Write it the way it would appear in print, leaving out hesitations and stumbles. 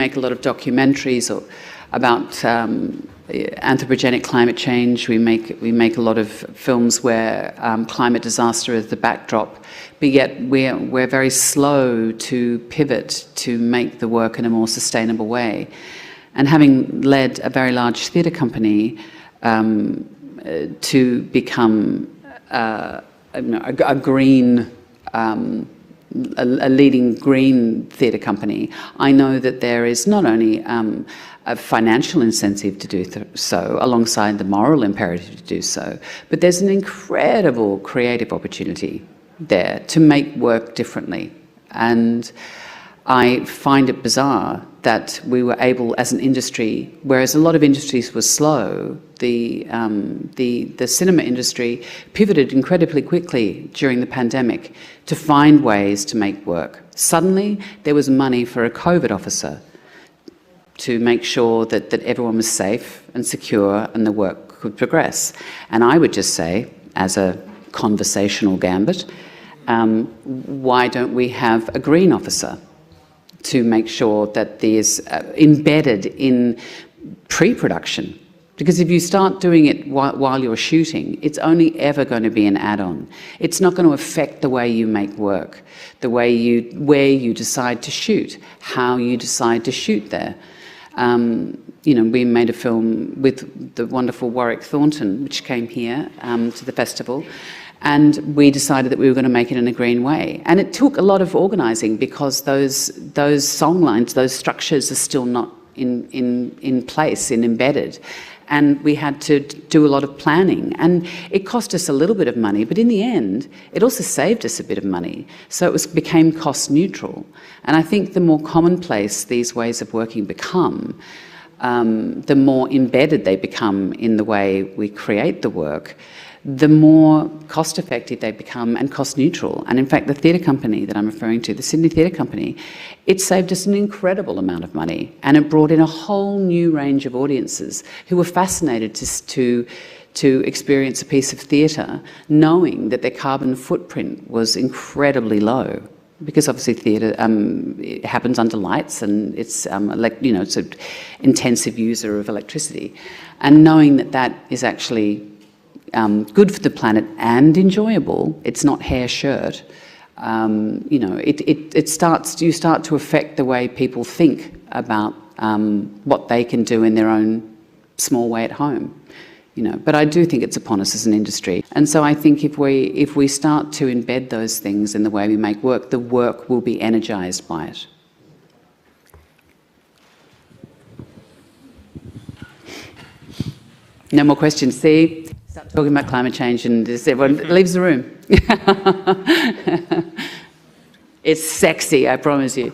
make a lot of documentaries about anthropogenic climate change. We make a lot of films where climate disaster is the backdrop, but yet we're very slow to pivot to make the work in a more sustainable way. And having led a very large theatre company to become a green. A leading green theatre company, I know that there is not only a financial incentive to do so, alongside the moral imperative to do so, but there's an incredible creative opportunity there to make work differently. And I find it bizarre that we were able, as an industry, whereas a lot of industries were slow, the cinema industry pivoted incredibly quickly during the pandemic to find ways to make work. Suddenly, there was money for a COVID officer to make sure that everyone was safe and secure and the work could progress. And I would just say, as a conversational gambit, why don't we have a green officer to make sure that there's embedded in pre-production? Because if you start doing it while you're shooting, it's only ever going to be an add-on. It's not going to affect the way you make work, the way where you decide to shoot, how you decide to shoot there. You know, we made a film with the wonderful Warwick Thornton, which came here to the festival, and we decided that we were going to make it in a green way. And it took a lot of organising, because those songlines, those structures are still not in place, embedded. And we had to do a lot of planning. And it cost us a little bit of money, but in the end, it also saved us a bit of money. So it became cost neutral. And I think the more commonplace these ways of working become, the more embedded they become in the way we create the work, the more cost-effective they become and cost-neutral. And in fact, the theatre company that I'm referring to, the Sydney Theatre Company, it saved us an incredible amount of money, and it brought in a whole new range of audiences who were fascinated to experience a piece of theatre, knowing that their carbon footprint was incredibly low. Because obviously theatre it happens under lights, and it's it's an intensive user of electricity, and knowing that is actually good for the planet and enjoyable. It's not hair shirt. You start to affect the way people think about what they can do in their own small way at home. But I do think it's upon us as an industry. And so I think if we start to embed those things in the way we make work, the work will be energised by it. No more questions. See? Start talking about climate change and everyone leaves the room. It's sexy, I promise you.